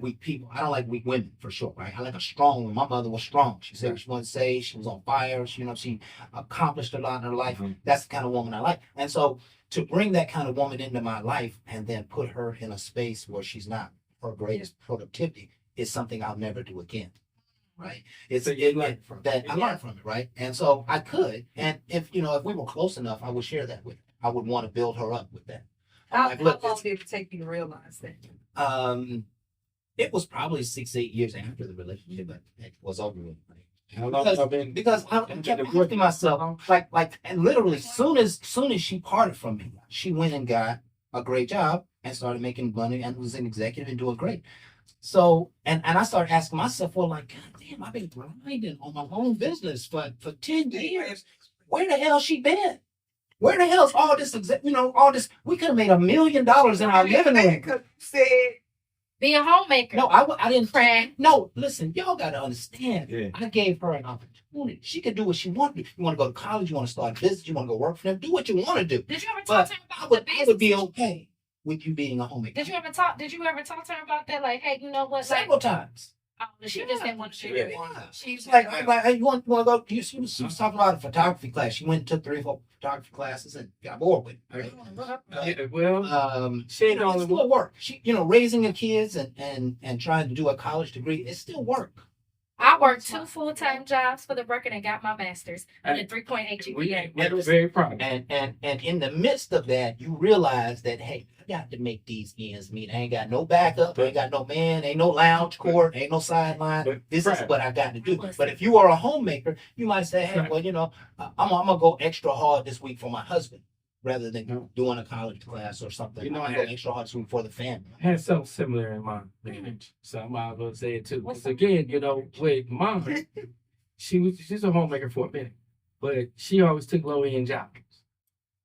weak people. I don't like weak women for sure, right? I like a strong woman. My mother was strong. She said she wasn't saved. She was on fire. She accomplished a lot in her life. That's the kind of woman I like. And so to bring that kind of woman into my life and then put her in a space where she's not her greatest productivity is something I'll never do again. Right? So you learned from that. it. I learned from it, right? And so I could, and if we were close enough, I would share that with her. I would want to build her up with that. How look, long did it take you to realize that? It was probably 6-8 years after the relationship that was over with. How long have I been? Because I kept asking myself, like, and literally, soon as she parted from me, she went and got a great job and started making money and was an executive and doing great. So, and I started asking myself, well, like, God damn, I've been grinding on my own business for 10 years. Where the hell she been? Where the hell's all this? All this. We could have made $1 million in our living room. Because you said. Be a homemaker. No, I didn't. Friend. No, listen, y'all got to understand. Yeah. I gave her an opportunity. She could do what she wanted to do. You want to go to college, you want to start a business, you want to go work for them, do what you want to do. Did you ever But talk to her I about would, the I business? would be okay with you being a homemaker. Did you ever talk to her about that? Like, hey, you know what? Like, Several times. she just didn't want to do it. She's like, hey, you want to go? She was talking about a photography class. She went and took 3 or 4 photography classes and got bored with it. Yeah, well, she ain't the It's only one. still work. She, raising her kids and trying to do a college degree, it's still work. I worked 2 full-time jobs for the record and got my master's with a 3.8 GPA. We're very proud. And in the midst of that, you realize that, hey, I got to make these ends meet. I ain't got no backup. I ain't got no man. Ain't no lounge court. Ain't no sideline. This is what I got to do. But if you are a homemaker, you might say, hey, well, I'm going to go extra hard this week for my husband rather than doing a college class or something. I'm going to go extra hard this week for the family. I had something similar in my marriage, so I might as well say it too. Because again, with mom, she's a homemaker for a minute, but she always took low end jobs.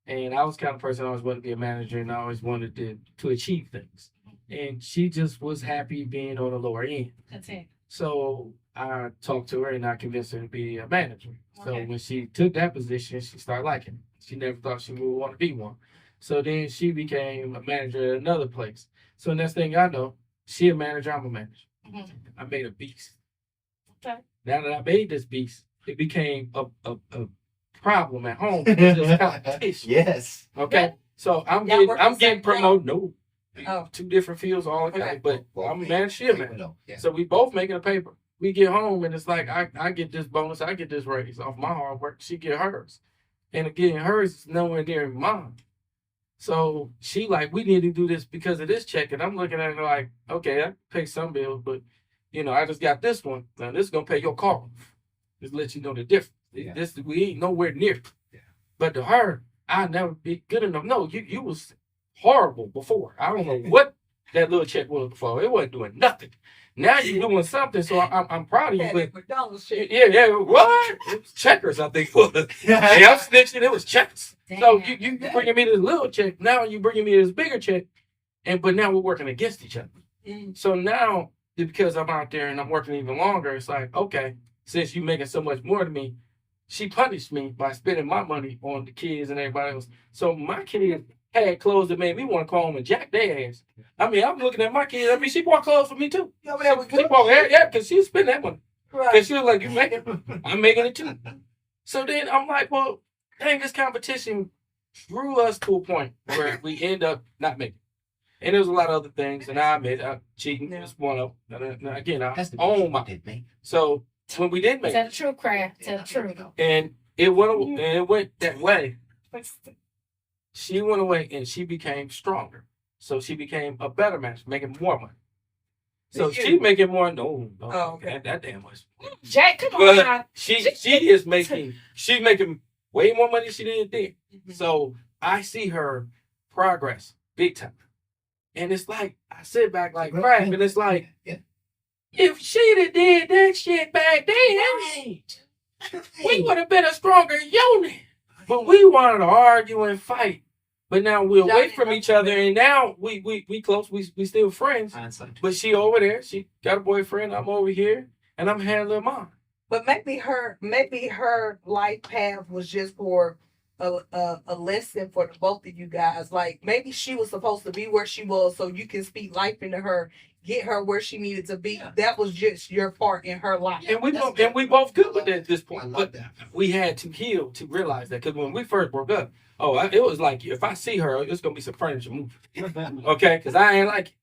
And I was the kind of person I always wanted to be a manager and I always wanted to achieve things. And she just was happy being on the lower end. That's it. So I talked to her and I convinced her to be a manager. So Okay. when she took that position, she started liking it. She never thought she would want to be one. So then she became a manager at another place. So next thing I know, she a manager, I'm a manager. Mhm. I made a beast. Okay. Now that I made this beast, it became a problem at home. Just competition. Yes. Okay. So I'm Y'all work the getting same promoted. No. Oh. Two different fields all together. Okay. But Well, I'm a man of shit, man. Yeah. So we both making a paper. We get home and it's like I get this bonus, I get this raise off my hard work. She get hers. And again, hers is nowhere near mine. So she like, we need to do this because of this check. And I'm looking at her like, okay, I can pay some bills, but I just got this one. Now this is gonna pay your car. Just let you know the difference. Yeah. This we ain't nowhere near. Yeah. But to her, I'll never be good enough. No, you was horrible before. I don't know what that little check was before. It wasn't doing nothing. Now you're doing something, so I'm proud of you. But McDonald's shit. yeah, what? It was Checkers, I think. Yeah, I'm snitching. It was Checkers. So you bringing me this little check. Now you bringing me this bigger check, but now we're working against each other. So now because I'm out there and I'm working even longer, it's like, okay, since you making so much more than me, she punished me by spending my money on the kids and everybody else. So my kids had clothes that made me want to call them and jack their ass. I mean, I'm looking at my kids. I mean, she bought clothes for me too. Yeah, but that was She good. bought, yeah, because she spent that money. Right. Because she was like, you making, I'm making it too. So then I'm like, well, dang, this competition drew us to a point where we end up not making it. And there's a lot of other things, and I admit cheating is one of them. And again, I That's the own my. So when we did make Tell it, the truth, Craft. Tell the truth. and it went that way. She went away and she became stronger. So she became a better match, making more money. So she making more. No, okay. that damn much. Jack, come on But now. she's making way more money than she did then. So I see her progress big time. And it's like, I sit back like crap, and it's like, if she'd have did that shit back then, we would have been a stronger unit. But we wanted to argue and fight. But now we're away from each other, and now we close, we still friends. But she over there, she got a boyfriend, I'm over here, and I'm handling mine. But maybe her life path was just for a lesson for the both of you guys. Like maybe she was supposed to be where she was so you can speak life into her, get her where she needed to be. That was just your part in her life. And we both good with that at this point. But we had to heal to realize that, because when we first broke up, it was like, if I see her, it's gonna be some furniture moving. Okay, because I ain't like it.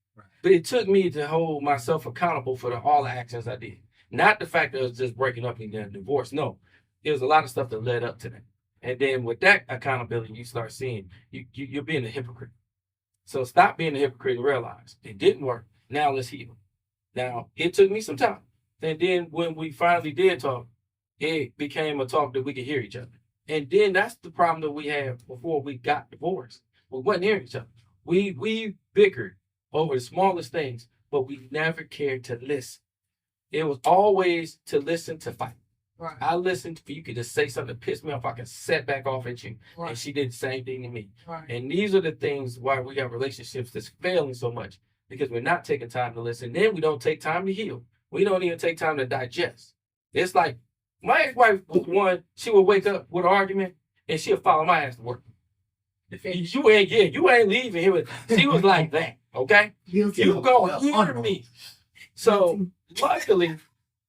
But it took me to hold myself accountable for all the actions I did. Not the fact that it was just breaking up and then divorce. No, it was a lot of stuff that led up to that. And then with that accountability, you start seeing you're being a hypocrite. So stop being a hypocrite and realize it didn't work. Now let's heal. Now, it took me some time. And then when we finally did talk, it became a talk that we could hear each other. And then that's the problem that we had before we got divorced. We wasn't hearing each other. We bickered over the smallest things, but we never cared to listen. It was always to listen to fight. Right. I listened for you could just say something that pissed me off. I can set back off at you. Right. And she did the same thing to me. Right. And these are the things why we have relationships that's failing so much, because we're not taking time to listen. Then we don't take time to heal. We don't even take time to digest. It's like my ex-wife was one, she would wake up with an argument and she'll follow my ass to work. You ain't leaving here. She was like that, okay? You go hear me. So luckily,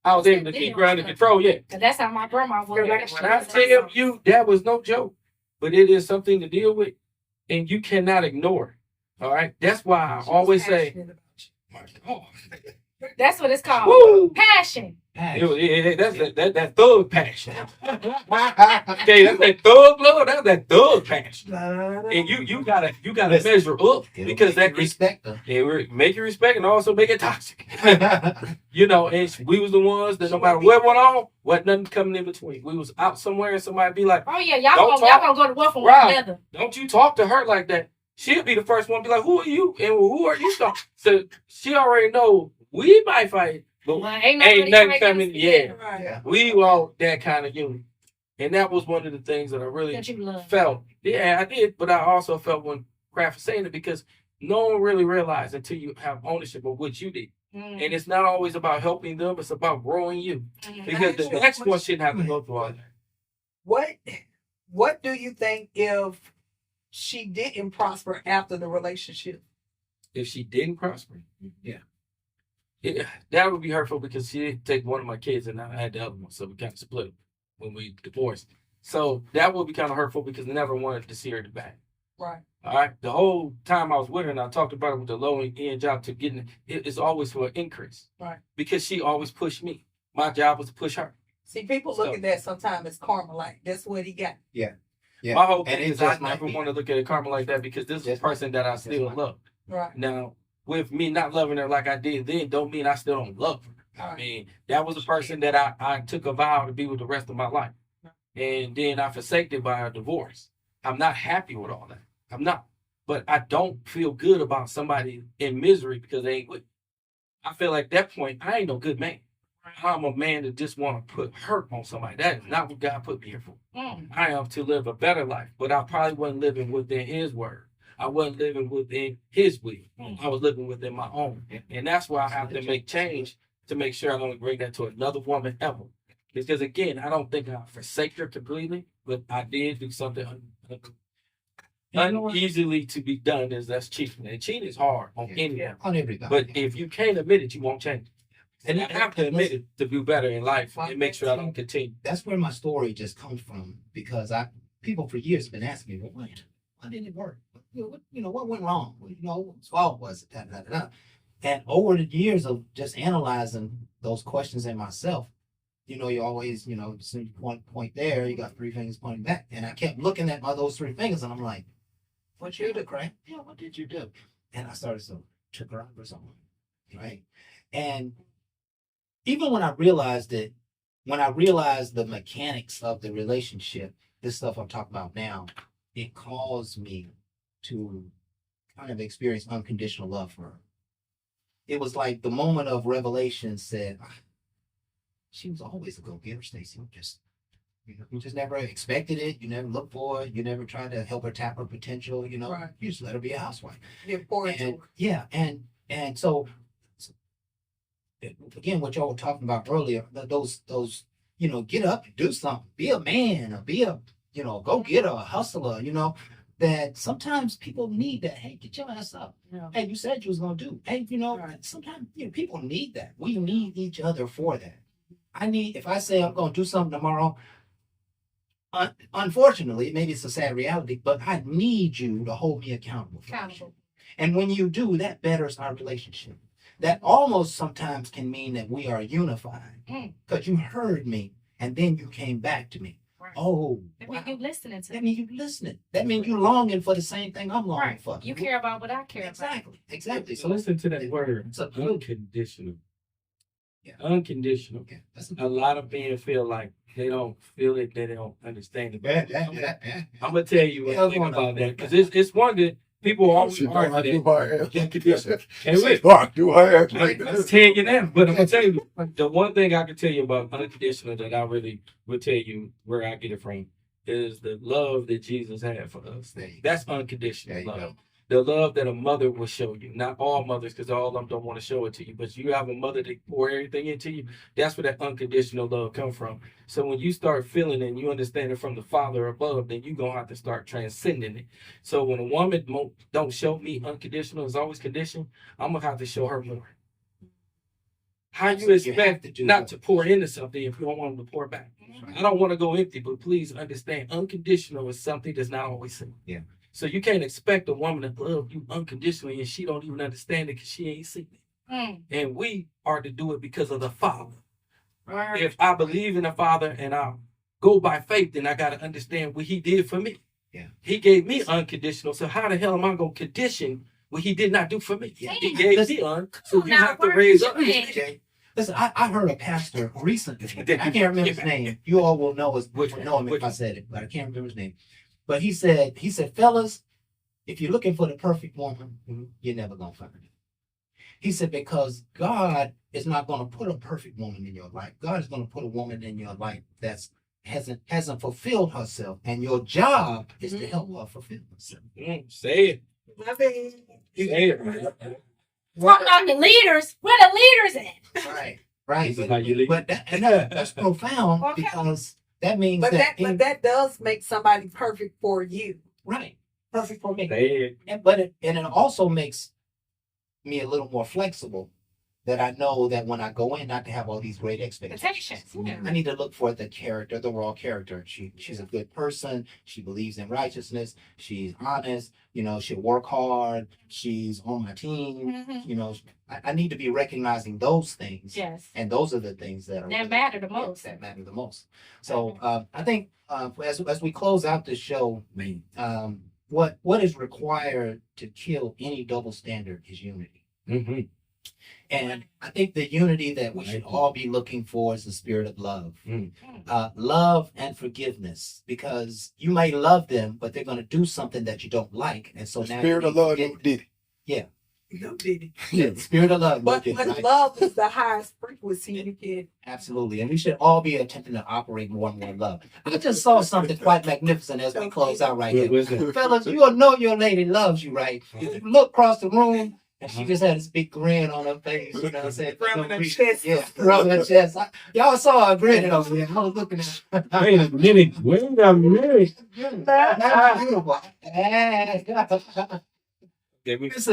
I was able to keep grounded control. Yeah. Cause that's how my grandma was. When I tell you, that was no joke, but it is something to deal with, and you cannot ignore it. All right. That's why I always say, my God. That's what it's called. Woo! Passion. That's that thug passion. Okay, that's that thug love. That's that thug passion. And you gotta measure up, because that respect them. it make you respect and also make it toxic. And we was the ones that no matter what went on, wasn't nothing coming in between. We was out somewhere and somebody be like, oh yeah, y'all gonna go to war for one another. Don't you talk to her like that. She'll be the first one to be like, who are you? And who are you? So she already know we might fight, but ain't nothing coming. Yeah. Right. We all that kind of unit. And that was one of the things that I really felt. Yeah, I did. But I also felt when Kraft was saying it, because no one really realized until you have ownership of what you did. And it's not always about helping them. It's about growing you. Because the next one shouldn't have to go through all that. What do you think if she didn't prosper after the relationship? If she didn't prosper? Yeah. That would be hurtful, because she didn't take one of my kids and I had the other one. So we kind of split them. when we divorced. So that would be kind of hurtful because I never wanted to see her back. Right. All right. The whole time I was with her, and I talked about it with the low end job to getting it's always for an increase. Right. Because she always pushed me. My job was to push her. See, people look at that sometimes as karma, like that's what he got. Yeah. Yeah. My whole thing And it is I just might never be. want to look at a karma like that because this is a Just person that I still might. love. Right. Now, with me not loving her like I did then, don't mean I still don't love her. I Right. mean, that was a person that I took a vow to be with the rest of my life. And then I forsaked it by a divorce. I'm not happy with all that. I'm not. But I don't feel good about somebody in misery because they ain't with me. I feel like at that point, I ain't no good man. I'm a man that just want to put hurt on somebody. That is not what God put me here for. I am to live a better life, but I probably wasn't living within his word. I wasn't living within his will. I was living within my own. And that's why I have to make change to make sure I don't bring that to another woman ever. Because again, I don't think I forsake her completely, but I did do something uneasily to be done is that's cheating. And cheating is hard on anyone. On everybody. But if you can't admit it, you won't change. And I have to admit it to do better in life and make sure I don't continue. That's where my story just comes from because people for years have been asking me, well, why didn't it work? What went wrong? Whose fault was it? Da, da, da, da. And over the years of just analyzing those questions in myself, you always, as soon as you point there, you got 3 fingers pointing back. And I kept looking at those 3 fingers and I'm like, what you do, Craig? Yeah, what did you do? And I started to cry for something, right? And even when I realized it, when I realized the mechanics of the relationship, this stuff I'm talking about now, it caused me to kind of experience unconditional love for her. It was like the moment of revelation said, she was always a go-getter, Stacey. You just never expected it. You never looked for it. You never tried to help her tap her potential. Right. You just let her be a housewife. And so again, what y'all were talking about earlier, those get up and do something, be a man, or be a go-getter, a hustler. That sometimes people need that. Hey, get your ass up. Yeah. Hey, you said you was gonna do. Hey, Right. sometimes people need that. We need each other for that. If I say I'm gonna do something tomorrow, unfortunately, maybe it's a sad reality, but I need you to hold me accountable. And when you do, that betters our relationship. That almost sometimes can mean that we are unified because you heard me and then you came back to me. Right. Oh, That means you listening to that me. means you listening. That means you longing for the same thing I'm longing Right. for. You care about what I care Exactly. So listen to that word, It's a unconditional. Yeah. Unconditional. Okay. A lot of men feel like they don't feel it, they don't understand it. I'm gonna tell you one thing about that because it's one that people always argue that. And wait, let's tell you now. But I'm gonna tell you the one thing I can tell you about unconditional that I really will tell you where I get it from is the love that Jesus had for us. That's unconditional love. The love that a mother will show you. Not all mothers, because all of them don't want to show it to you. But you have a mother that pour everything into you. That's where that unconditional love comes from. So when you start feeling it and you understand it from the Father above, then you're going to have to start transcending it. So when a woman don't show me unconditional, it's always conditional, I'm going to have to show her more. How you expect not to pour into something if you don't want them to pour back? I don't want to go empty, but please understand, unconditional is something that's not always seen. Yeah. So you can't expect a woman to love you unconditionally and she don't even understand it because she ain't seen it. And we are to do it because of the Father. Right. If I believe in the Father and I go by faith, then I got to understand what he did for me. Yeah. He gave me unconditional. So how the hell am I going to condition what he did not do for me? Yeah. He gave me so you have to raise up. Okay. Listen, I heard a pastor recently. I can't remember his name. You all will know him if I said it, but I can't remember his name. But he said, fellas, if you're looking for the perfect woman, you're never gonna find it. He said, because God is not gonna put a perfect woman in your life. God is gonna put a woman in your life that hasn't fulfilled herself, and your job is to help her fulfill herself. Say it. Say it, man. Talking about the leaders. Where the leaders at? Right. This is how you lead. But that's profound because that means but that does make somebody perfect for you. Right. Perfect for me. Say it. And it also makes me a little more flexible that I know that when I go in, not to have all these great expectations. Yeah. I need to look for the character, the raw character. She's a good person. She believes in righteousness. She's honest. You know, she'll work hard. She's on my team. Mhm. You know, I need to be recognizing those things. Yes. And those are the things that Matter the most. That matter the most. So I think as we close out the show, what is required to kill any double standard is unity. Mm-hmm. And I think the unity that we should all be looking for is the spirit of love. Mm. Love and forgiveness, because you may love them, but they're going to do something that you don't like. And so now Spirit of love, no did it. Yeah. No did it. Yeah, spirit of love. But right? love is the highest frequency you can. Absolutely. And we should all be attempting to operate more and more love. I just saw something quite magnificent as we close out right here. Fellas, you'll know your lady loves you, right? If you look across the room, and she just had this big grin on her face, you know what I'm saying? Rubbing her chest. Yeah, rubbing her chest. Y'all saw her grinning over there. I was looking at her. Wait a minute. That's beautiful. This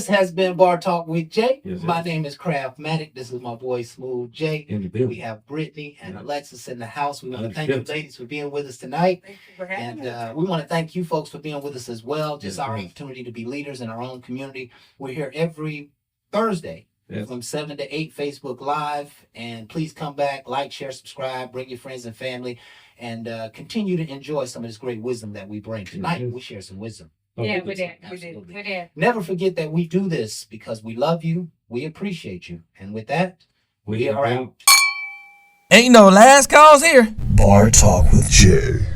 has been Bar Talk with Jay. Yes, my name is Craftmatic. This is my boy Smooth Jay. We have Brittany and Alexis in the house. We want to thank you ladies for being with us tonight. Thank you for having us. And we want to thank you folks for being with us as well. Just our opportunity to be leaders in our own community. We're here every Thursday from 7 to 8 Facebook Live. And please come back, like, share, subscribe, bring your friends and family, and continue to enjoy some of this great wisdom that we bring. Tonight, we share some wisdom. Yeah, we did. Never forget that we do this because we love you, we appreciate you. And with that, we are out. Ain't no last calls here. Bar Talk with Jay.